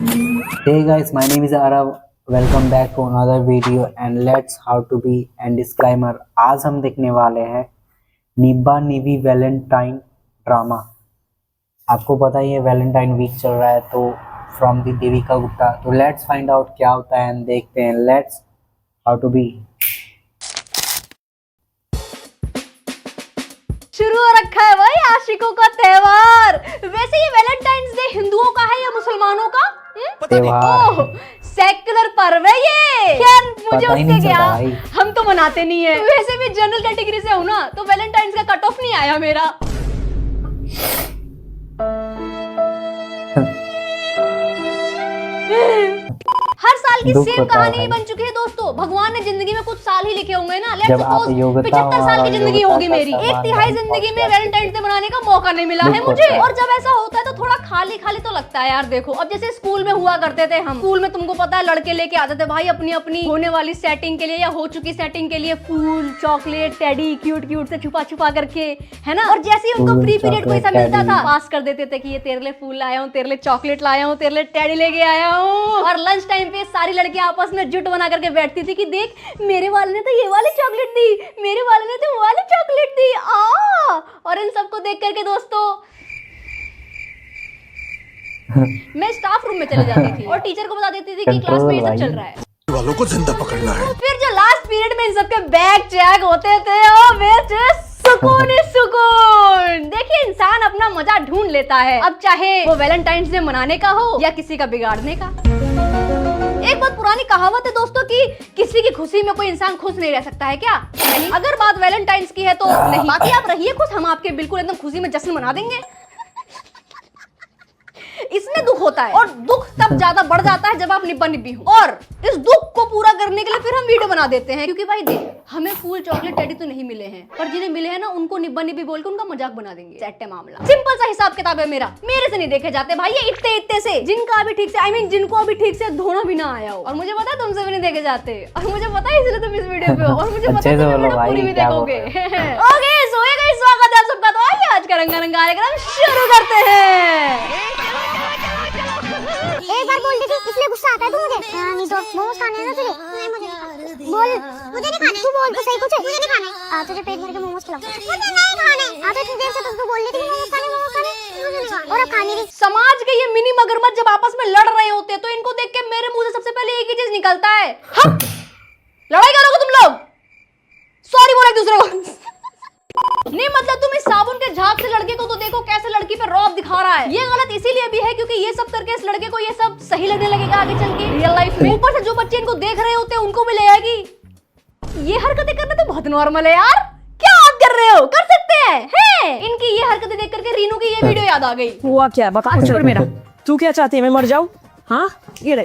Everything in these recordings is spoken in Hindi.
Hey guys, my name is Arav. Welcome back to another video and let's how to be and disclaimer. आज हम देखने वाले हैं निब्बा निबी वैलेंटाइन ड्रामा। आपको पता ही है वैलेंटाइन वीक चल रहा है तो फ्रॉम दी देविका गुप्ता। तो लेट्स फाइंड आउट क्या होता है एंड देखते हैं। Let's how to be. शुरू हो रखा है भाई आशिकों का त्योहार। वैसे ये वैलेंटाइंस डे हिंदुओं का है या मुसलमानों का? त्योहार सेक्युलर पर्व है ये। खैर मुझे पता ही उससे नहीं क्या, चलता भाई। हम तो मनाते नहीं है। वैसे भी जनरल कैटेगरी से हूँ ना, तो वैलेंटाइंस का कट ऑफ नहीं आया मेरा। हर साल की दुख सेम होता है कहानी भाई। बन चुकी है दोस्तों। भगवान ने जिंदगी में कुछ साल ही लिखे होंगे ना। लेट्स जब आप सपोज योग्यता 75 साल की और जिंदगी योग्यता होगी का मेरी, एक सम्मान तिहाई नहीं जिंदगी में पहुंचता। वैलेंटाइंस डे मनाने का मौका नहीं मिला है दुख मुझे। होता है। और जब ऐसा होता है तो थोड़ा खाली खाली तो लगता है यार। देखो अब जैसे स्कूल में हुआ करते थे हम, स्कूल में तुमको पता है लड़के लेके आते थे भाई अपनी अपनी होने वाली सेटिंग के लिए या हो चुकी सेटिंग के लिए फूल, चॉकलेट, टेडी, क्यूट क्यूट से छुपा छुपा करके, है ना। और जैसे ही उनको फूल, फ्री पीरियड कोई सा चॉकलेट, मिलता था, टेडी। पास कर देते थे कि ये तेरे लिए फूल लाया हूँ, तेरे लिए चॉकलेट लाया हूँ, तेरे लिए टेडी लेके आया हूँ। और लंच टाइम पे सारी लड़कियां आपस में जुट बना करके बैठती थी कि देख मेरे वाले ने तो ये वाली चॉकलेट दी, मेरे वाले ने तो वो वाली चॉकलेट दी। और इन सबको देख करके दोस्तों मैं स्टाफ रूम में चली जाती थी और टीचर को बता देती थी कि क्लास में ये सब चल रहा है। वालों को जिंदा पकड़ना है। फिर जो लास्ट पीरियड में इन सबके बैग चेक होते थे, ओ बेस्ट सुकून ही सुकून। देखिए इंसान अपना मजा ढूंढ लेता है, अब चाहे वो वैलेंटाइंस डे मनाने का हो या किसी का बिगाड़ने का। एक बहुत पुरानी कहावत है दोस्तों कि किसी की खुशी में कोई इंसान खुश नहीं रह सकता है क्या? नहीं। अगर बात वैलेंटाइंस की है तो नहीं। बाकी आप रहिए खुश, हम आपके बिल्कुल एकदम खुशी में जश्न मना देंगे। इसमें दुख होता है और दुख तब ज्यादा बढ़ जाता है जब आप निब्बा निब्बी हो। और इस दुख को पूरा करने के लिए फिर हम वीडियो बना देते हैं, क्योंकि भाई देख हमें फूल, चॉकलेट, टेडी तो नहीं मिले हैं, पर जिन्हें मिले हैं ना उनको निब्बा निब्बी बोल के उनका मजाक बना देंगे। सेट है मामला। सिंपल सा हिसाब किताब है मेरा, मेरे से नहीं देखे जाते भाई ये इतने इतने से, जिनका अभी ठीक से जिनको अभी ठीक से धोना भी ना आया हो। और मुझे पता है तुमसे भी नहीं देखे जाते, और मुझे पता है इसलिए तुम इस वीडियो पे हो, और मुझे पता है तुम वीडियो पूरी भी देखोगे। ओके सो ये गाइस स्वागत है आप सबका। तो आइए आज का रंगारंग कार्यक्रम शुरू करते हैं। एक बार बोल दे तू, इसलिए गुस्सा आता है तू मुझे। नहीं तो मोमोज खाने हैं ना तुझे? नहीं मुझे नहीं खाने। बोल मुझे नहीं खाने। तू बोल तो सही कुछ। मुझे नहीं खाने। तुझे पेट भर के मोमोज खिलाऊं। मुझे नहीं खाने। इतनी देर से तू बोल रही थी मोमोज खाने मुझे नहीं खाने। और अब खाने भी। समाज के ये मिनी मगरमच्छ जब आपस में लड़ रहे होते हैं तो इनको देख के मेरे मुंह से सबसे पहले एक ही चीज निकलता है, लड़ाई करोगे तुम लोग, सॉरी बोला एक दूसरे को। नहीं मतलब तुम इस साबुन के झाग से लड़के को तो देखो कैसे लड़की पे रौब दिखा रहा है। ये गलत इसीलिए भी है क्योंकि ये सब करके इस लड़के को ये सब सही लगने लगेगा आगे चल के रियल लाइफ में। ऊपर से जो बच्चे इनको देख रहे होते हैं उनको भी ले आएगी। ये हरकतें करना तो बहुत नॉर्मल है यार, क्या आप कर रहे हो, कर सकते हैं। इनकी ये हरकतें देख करके रीनू की ये वीडियो याद आ गई। हुआ क्या बता मुझ पर मेरा। तू क्या चाहती है मैं मर जाऊं? हाँ ये ले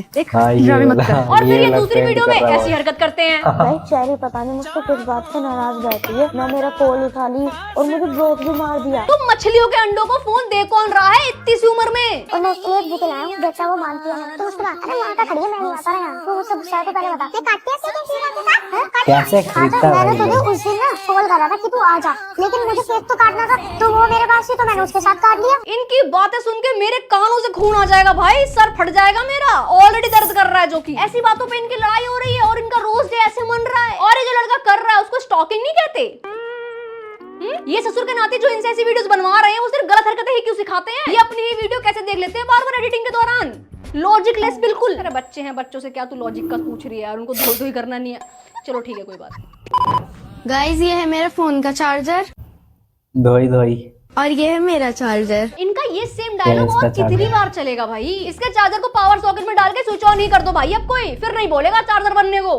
देख ड्रामे मत कर। और फिर ये दूसरी वीडियो में ऐसी हरकत करते हैं। भाई चेरी पता नहीं मुझको किस बात से नाराज बैठी है ना, मेरा कॉल उठा ली और मुझे ब्लॉक भी मार दिया। तुम मछलियों के अंडों को फोन दे कौन रहा है इतनी सी उम्र में? और मैं एक भी खिलाया हूँ, बेटा वो मानती है मैंने। तो उसके बाद अरे माता खड़ी है, मैं नहीं आता रहा यहाँ। तो सब गुस्सा है तो पहले बता कैसे खरीदता है मैंने भाई तुझे उस दिन ना कॉल करा था कि तू आ जा, लेकिन मुझे केक तो काटना था तो वो मेरे पास ही, तो मैंने उसके साथ काट लिया। इनकी बातें सुन के मेरे कानों से खून आ जाएगा भाई, सर फट जाएगा मेरा, ऑलरेडी दर्द कर रहा है। जो कि ऐसी बातों पे इनकी लड़ाई हो रही है और इनका रोज डे ऐसे मन रहा है। और ये जो लड़का कर रहा है उसको स्टॉकिंग नहीं कहते। ये ससुर के नाते जो इनसे ऐसी वीडियोस बनवा रहे हैं वो सिर्फ गलत हरकतें ही क्यों सिखाते हैं? ये अपनी ही वीडियो कैसे देख लेते हैं बार बार एडिटिंग के दौरान, लॉजिकलेस बिल्कुल। अरे बच्चे हैं, बच्चों से क्या तू लॉजिक का पूछ रही है यार, उनको धोई धोई करना नहीं है। चलो ठीक है कोई बात नहीं। गाइस ये है मेरा फोन का चार्जर धोई धोई। और ये है मेरा चार्जर। इनका ये सेम डायलॉग इसका और कितनी चार्जर। बार चलेगा भाई? इसके चार्जर को पावर सॉकेट में डाल के स्विच ऑन ही कर दो भाई, अब कोई फिर नहीं बोलेगा चार्जर बनने को।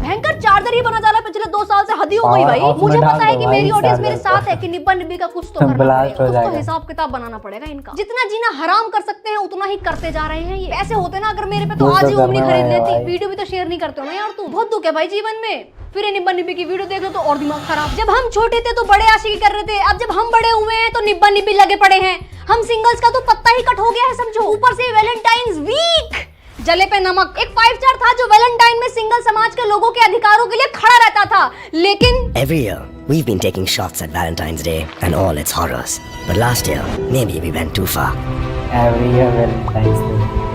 भयंकर चार्जर ही बना जा रहा है पिछले 2 साल से, हद ही हो गई भाई। Power off मुझे में पता डाल है दो कि भाई मेरी ऑडियंस मेरे चार्जर साथ है कि निब्बा निब्बी का कुछ तो करना ब्लास्ट पड़ेगा, हो कुछ तो जाएगा। हिसाब किताब बनाना पड़ेगा इनका। जितना जीना हराम कर सकते हैं उतना ही करते जा रहे हैं ये। ऐसे होते ना अगर मेरे पे तो कुछ आज तो ही उंगली करना खरीद है लेती। भाई। वीडियो भी तो शेयर नहीं करते हो ना यार तुम, बहुत दुख है भाई जीवन में। फिर ये निब्बा निब्बी की वीडियो देख लो तो और दिमाग खराब। जब हम छोटे थे तो बड़े आशिकी कर रहे थे, अब जब हम बड़े हुए हैं तो निब्बा निब्बी लगे पड़े हैं। हम सिंगल्स का तो पत्ता ही कट हो गया है समझो, ऊपर से वैलेंटाइंस वीक, जले पे नमक। एक 5 स्टार था जो वैलेंटाइन में सिंगल समाज के लोगों के अधिकारों के लिए खड़ा रहता था, लेकिन Every year, we've been taking shots at Valentine's Day and all its horrors. But last year, maybe we went too far. Every year Valentine's Day.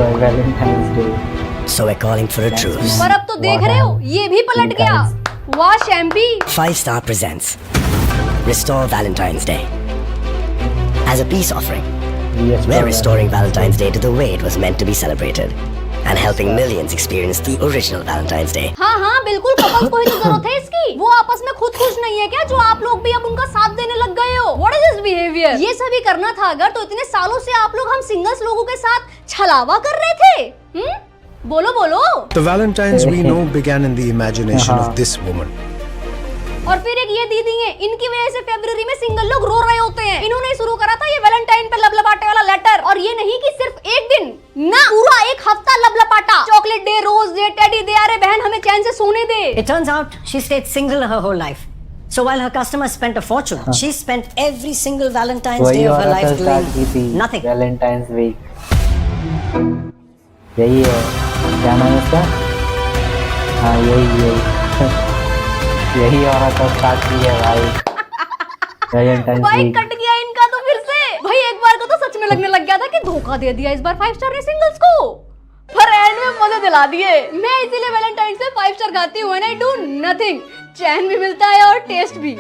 Valentine's Day. So we're calling for a truce. पर अब तो देख रहे हो ये भी पलट गया। वाह शैम्पी। 5-Star presents Restore Valentine's Day. As a peace offering, we're restoring Valentine's Day to the way it was meant to be celebrated and helping millions experience the original Valentine's Day. हाँ हाँ बिल्कुल, कपल्स को ही तो जरूरत है इसकी। वो आपस में खुद खुश नहीं है क्या, जो आप लोग भी अब उनका साथ देने लग गए हो? What is this behavior? ये सभी करना था अगर, तो इतने सालों से आप लोग हम सिंगल्स लोगों के साथ छलावा कर रहे थे। बोलो बोलो। The Valentines we know began in the imagination of this woman. और फिर एक ये दीदी है, इनकी वजह से फरवरी में सिंगल लोग रो रहे होते हैं। इन्होंने ही शुरू करा था ये वैलेंटाइन पे लबलबाटे वाला लेटर। और ये नहीं कि सिर्फ एक दिन ना, पूरा एक हफ्ता लबलबाटा। Chocolate day, rose day, teddy day. अरे बहन हमें चैन से सोने दे। It turns out she stayed single her whole life. So while her customers spent a fortune, she spent every single Valentine's Day वही of her औरत life स्टार्ट की थी doing nothing. Valentine's Week। यही है, क्या नाम है इसका? हाँ यही औरत स्टार्ट की है भाई Valentine's भाई Week। कट गया इनका तो फिर से। भाई एक बार को तो सच में लगने लग गया था कि धोखा दे दिया इस बार 5 स्टार ने सिंगल्स को, पर एंड में मजे दिला दिए। मैं इसीलिए वैलेंटाइन पे 5 स्टार खाती हूँ एंड आई डू नथिंग। चैन भी मिलता है और टेस्ट भी।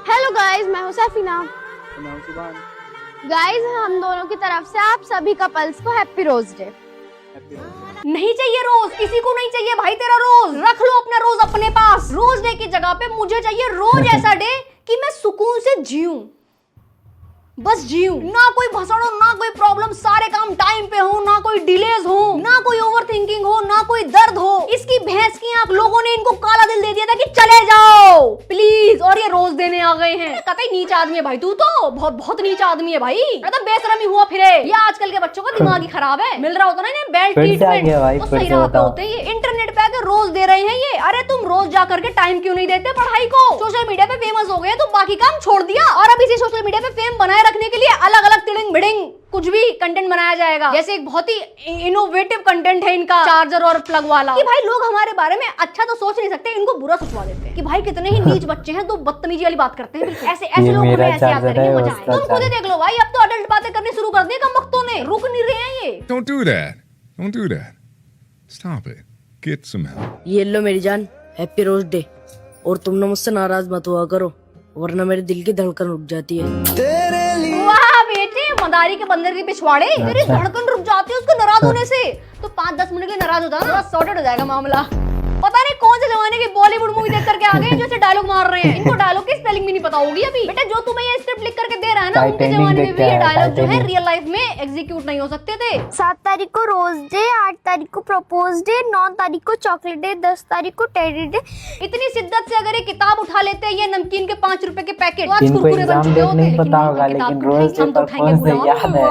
हेलो गाइस, मैं हूँ सैफीना। गाइस, हम दोनों की तरफ से आप सभी कपल्स को हैप्पी रोज डे। नहीं चाहिए रोज, किसी को नहीं चाहिए भाई तेरा रोज। रख लो अपना रोज अपने पास। रोज डे की जगह पे मुझे चाहिए रोज ऐसा डे कि मैं सुकून से जीऊं, बस जीऊं। ना कोई भसड़ हो, ना कोई प्रॉब्लम, सारे काम टाइम पे हो, ना कोई डिलेज हो, ना कोई ओवर थिंकिंग हो, ना कोई दर्द हो। इसकी भैंस की आंख लोगों ने इनको काला दिल दे दिया था कि चले जाओ प्लीज, और ये रोज देने आ गए हैं। कतई नीच आदमी है भाई तू तो, बहुत बहुत नीच आदमी है भाई। मतलब बेशरमी हुआ फिरे। ये आजकल के बच्चों का दिमाग ही खराब है। मिल रहा होता ना इन्हें बेड ट्रीटमेंट तो सही रहा होते। ये इंटरनेट पे आके रोज दे रहे हैं ये। अरे तुम रोज जा करके टाइम क्यों नहीं देते पढ़ाई को? सोशल मीडिया पे फेमस हो गए तो बाकी काम छोड़ दिया, और अब इसी सोशल मीडिया पे फेम बनाए रखने के लिए अलग अलग तिड़िंग बिड़िंग कुछ भी कंटेंट बनाया जाएगा। जैसे एक बहुत ही इनोवेटिव कंटेंट है इनका, चार्जर और प्लग वाला, कि भाई लोग हमारे बारे में अच्छा तो सोच नहीं सकते, इनको बुरा सोचवा देते हैं कि भाई कितने ही नीच बच्चे हैं, तो बदतमीजी वाली बात करते हैं। ऐसे ऐसे लोग हमें ऐसे याद करेंगे, मजा आएगा। तुम खुद ही देख लो भाई, अब तो अडल्ट बातें करनी शुरू कर दी कम वक्तों ने, रुक नहीं रहे हैं ये। Don't do that. Don't do that. Stop it. Get some help. ये लो मेरी जान, हैप्पी रोज डे। और तुम ना मुझसे नाराज मत हुआ करो, वरना मेरे दिल की धड़कन रुक जाती है। वाह बेटे, मदारी के बंदर के पिछवाड़े, तेरी धड़कन रुक जाती है उसको नाराज होने से। तो 5-10 मिनट के लिए नाराज होता है ना, सॉर्टेड हो जाएगा मामला। पता नहीं कौन से जमाने की बॉलीवुड मूवी देख करके आ गए जो ऐसे डायलॉग मार रहे हैं। इनको डायलॉग की स्पेलिंग भी नहीं पता होगी अभी। बेटा जो तुम्हें ये स्क्रिप्ट लिख करके दे रहा है ना, उनके जमाने में भी ये डायलॉग जो है रियल लाइफ में एग्जीक्यूट नहीं हो सकते थे। 7 तारीख को रोज डे, 8 तारीख को प्रपोज डे, 9 तारीख को चॉकलेट डे, 10 तारीख को टेडी डे। इतनी शिद्दत से अगर ये किताब उठा लेते हैं, ये नमकीन के 5 रुपए के पैकेट, तो आज इनको कुरकुरे बन एग्जाम चुके डेट होते। नहीं पता होगा, लेकिन रोज हम तो पेपर कौन से याद है।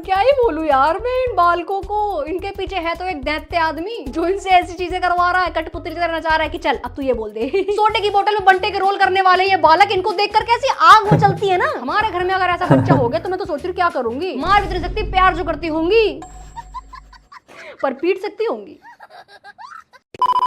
क्या ही बोलूं यार मैं इन बालकों को। इनके पीछे है तो एक दैत्य आदमी जो इनसे ऐसी चीजें करवा रहा है, कठपुतली की तरह नचा रहा है कि चल अब तू ये बोल दे। सोडे की बोतल में बंटे के रोल करने वाले ये बालक, इनको देखकर कैसी आग मचलती है ना। हमारे घर में अगर ऐसा बच्चा हो गया तो मैं तो सोच रही हूँ क्या करूंगी। मार भी नहीं सकती, प्यार जो करती होंगी पर पीट सकती होंगी।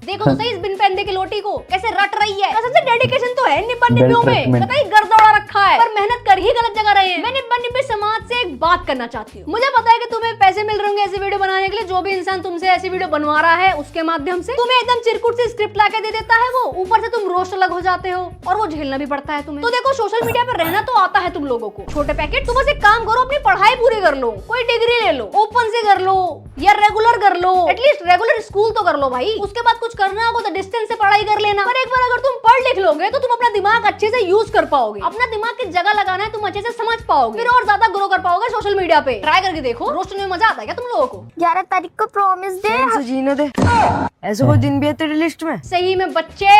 देखो तो सही इस बिन पैंदे की लोटी को कैसे रट रही है। सबसे डेडिकेशन तो है निब्बन निब्बियों में, कतई गर्दौड़ा रखा है, पर मेहनत कर ही गलत जगह रहे हैं। मैं निब्बन निब्बी समाज से एक बात करना चाहती हूँ। मुझे पता है कि तुम्हें पैसे मिल रहे होंगे ऐसी वीडियो बनाने के लिए। जो भी इंसान तुमसे ऐसी वीडियो बनवा रहा है उसके माध्यम से तुम्हें एकदम चिरकुट से स्क्रिप्ट लाके दे देता है वो, ऊपर से तुम रोस्ट अलग हो जाते हो और वो झेलना भी पड़ता है तुम्हें। तो देखो सोशल मीडिया पर रहना तो आता है तुम लोगों को, छोटे पैकेट। तो बस एक काम करो, अपनी पढ़ाई पूरी कर लो, कोई डिग्री ले लो, ओपन से कर लो या रेगुलर कर लो, एटलीस्ट रेगुलर स्कूल तो कर लो भाई। उसके बाद कुछ करना होगा तो डिस्टेंस से पढ़ाई कर लेना। पर एक बार अगर तुम पढ़ लिख लोगे तो तुम अपना दिमाग अच्छे से यूज कर पाओगे। अपना दिमाग की जगह लगाना है, तुम अच्छे से समझ पाओगे, फिर और ज्यादा ग्रो कर पाओगे सोशल मीडिया पे। ट्राई करके देखो, रोस्ट में मजा आता है क्या तुम लोगों को? 11 तारीख को प्रॉमिस डे। जीने दे, ऐसे कोई दिन भी है तेरी लिस्ट में? सही में बच्चे,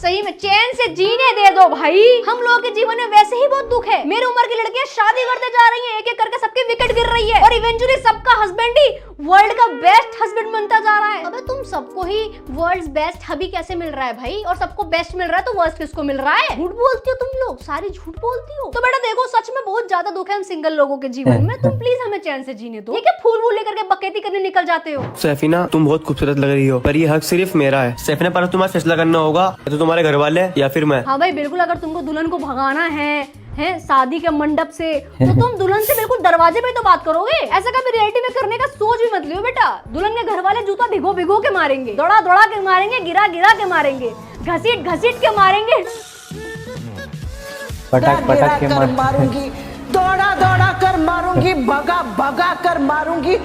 सही में चैन से जीने दे दो भाई। हम लोगों के जीवन में वैसे ही बहुत दुख है। मेरी उम्र की लड़कियां शादी करते जा रही हैं, एक एक करके सबकी विकेट गिर रही है, और इवेंचुअली सबका हस्बैंड ही वर्ल्ड का बेस्ट हस्बैंड बनता जा रहा है। अबे तुम सबको ही वर्ल्ड्स बेस्ट हबी कैसे मिल रहा है भाई? और सबको बेस्ट मिल रहा है तो वर्स्ट किसको मिल रहा है? झूठ बोलती हो तुम लोग, सारी झूठ बोलती हो। तो बेटा देखो, सच में बहुत ज्यादा दुख है हम सिंगल लोगों के जीवन में। तुम प्लीज हमें चैन से जीने दो। ठीक है, फूल वूल लेकर के बकैती करने निकल जाते हो। सैफीना तुम बहुत खूबसूरत लग रही हो, पर ये हक सिर्फ मेरा है। सैफीना पर तुम्हारा फैसला करना होगा, या तो तुम्हारे घर वाले या फिर मैं। हाँ भाई बिल्कुल, अगर तुमको दुल्हन को भगाना है हैं शादी के मंडप से, तो तुम दुल्हन से बिल्कुल दरवाजे पे तो बात करोगे। ऐसा कभी रियलिटी में करने का सोच भी मत लियो बेटा। दुल्हन के घर वाले जूता भिगो भिगो के मारेंगे, दौड़ा दौड़ा के मारेंगे, गिरा गिरा के मारेंगे, घसीट घसीट के मारेंगे, पटक पटक के मारूंगी, दौड़ा दौड़ा कर मारूंगी, भगा भगा कर मारूंगी।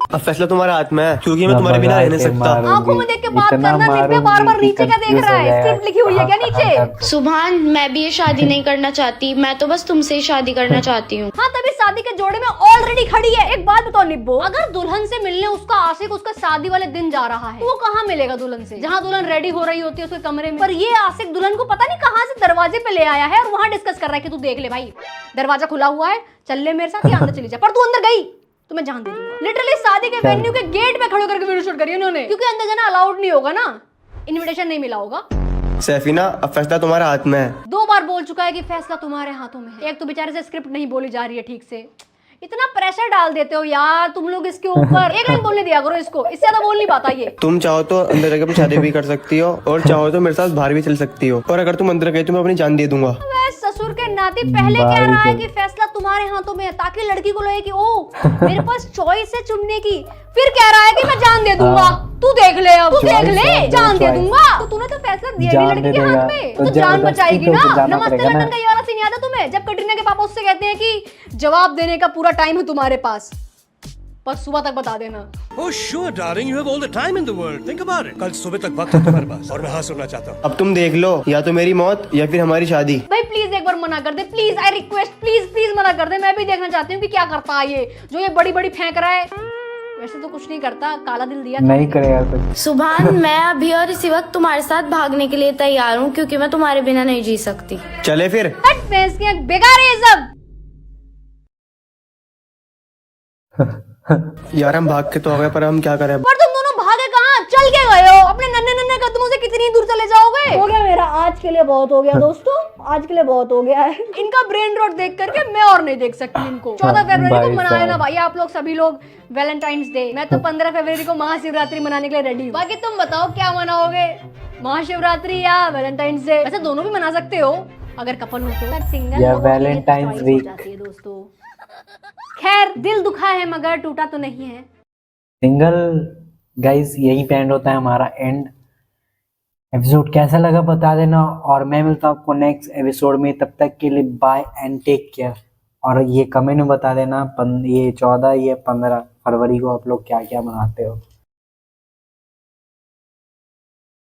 अब फैसला तुम्हारे हाथ में है, क्योंकि मैं तुम्हारे बिना रह नहीं सकता। आंखों में देख के बात करना, नेट पे बार बार नीचे क्या देख रहा है? स्क्रिप्ट लिखी हुई है क्या नीचे? सुभान, मैं भी ये शादी नहीं करना चाहती, मैं तो बस तुमसे ही शादी करना चाहती हूँ। हाँ, तभी शादी के जोड़े में ऑलरेडी खड़ी है। एक बात बताओ निब्बो, अगर दुल्हन से मिलने उसका आशिक उसका शादी वाले दिन जा रहा है, वो कहाँ मिलेगा दुल्हन से? जहाँ दुल्हन रेडी हो रही होती है उसके कमरे में। पर ये आशिक दुल्हन को पता नहीं कहाँ से दरवाजे पे ले आया है और वहाँ डिस्कस कर रहा है कि तू देख ले भाई, दरवाजा खुला हुआ है, चल ले मेरे साथ या अंदर चली जा। पर तू अंदर गई तो मैं जान दे दूंगा। लिटरली शादी के वेन्यू के गेट पे खड़े करके वीडियो शूट करी उन्होंने, क्योंकि अंदर जाना अलाउड नहीं होगा ना, इनविटेशन नहीं मिला होगा। सैफीना, अब फैसला तुम्हारे हाथ में है। 2 बार बोल चुका है कि फैसला तुम्हारे हाथों में है। एक तो बेचारे से स्क्रिप्ट नहीं बोली जा रही है ठीक से, इतना प्रेशर डाल देते हो यार तुम लोग इसके ऊपर। एक लाइन बोलने दिया करो इसको, इससे ज्यादा बोल नहीं पाता ये। तुम चाहो तो अंदर जाकर अपनी शादी भी कर सकती हो और चाहो तो मेरे साथ बाहर भी चल सकती हो, और अगर तुम अंदर गई तो मैं अपनी जान दे दूंगा। ससुर के नाते पहले कह रहा है कि फैसला तुम्हारे हाथों में है, ताकि लड़की को लगे कि ओ मेरे पास चॉइस है चुनने की। फिर कह रहा है कि मैं जान दे दूंगा, तू देख ले, अब तू देख ले, जान दे दूंगा। तो तूने तो फैसला दिया नहीं लड़की के हाथ में, तो जान बचाएगी ना। नमस्ते लंदन का ये वाला सीन याद है तुम्हें, जब कटरीना के पापा उससे कहते हैं कि जवाब देने का पूरा टाइम है तुम्हारे पास, पर सुबह तक बता देना। Oh sure, darling, you have all the time in the world. Think about it. कल सुबह तक वक्त है तुम्हारे पास, और मैं हाँ सुनना चाहता हूँ। अब तुम देख लो, या तो मेरी मौत या फिर हमारी शादी। भाई प्लीज एक बार मना कर दे, please, I request, please please मना कर दे। मैं भी देखना चाहती हूँ कि क्या करता है ये, जो ये बड़ी बड़ी फेंक रहा है। वैसे तो कुछ नहीं करता, काला दिल दिया नहीं करेगा कुछ। सुभान, मैं अभी और इसी वक्त तुम्हारे साथ भागने के लिए तैयार हूँ, क्योंकि मैं तुम्हारे बिना नहीं जी सकती। चले फिर। हट भैंस की आंख, बेकार है ये सब। यार हम भाग के तो आ गए, पर हम क्या करें? पर तुम दोनों भागे कहाँ? चल के गए हो? अपने नन्हे नन्हे कदमों से कितनी दूर चले जाओगे? हो गया मेरा, आज के लिए बहुत हो गया दोस्तों, आज के लिए बहुत हो गया है। इनका ब्रेन रॉट देख करके मैं और नहीं देख सकती इनको। 14 फरवरी को मना लेना भाई आप लोग सभी लोग वैलेंटाइंस डे। मैं तो 15 फरवरी को महाशिवरात्रि मनाने के लिए रेडी हूँ। बाकी तुम बताओ क्या मनाओगे, महाशिवरात्रि या वैलेंटाइंस डे? वैसे दोनों भी मना सकते हो अगर कपल हो तो। सिंगल या वैलेंटाइंस वीक दोस्तों। खैर, दिल दुखा है मगर टूटा तो नहीं है। सिंगल गाइस, यही पे एंड होता है हमारा एंड एपिसोड। कैसा लगा बता देना, और मैं मिलता हूँ आपको नेक्स्ट एपिसोड में। तब तक के लिए बाय एंड टेक केयर। और ये कमेंट में बता देना ये 14 ये 15 फरवरी को आप लोग क्या क्या मनाते हो।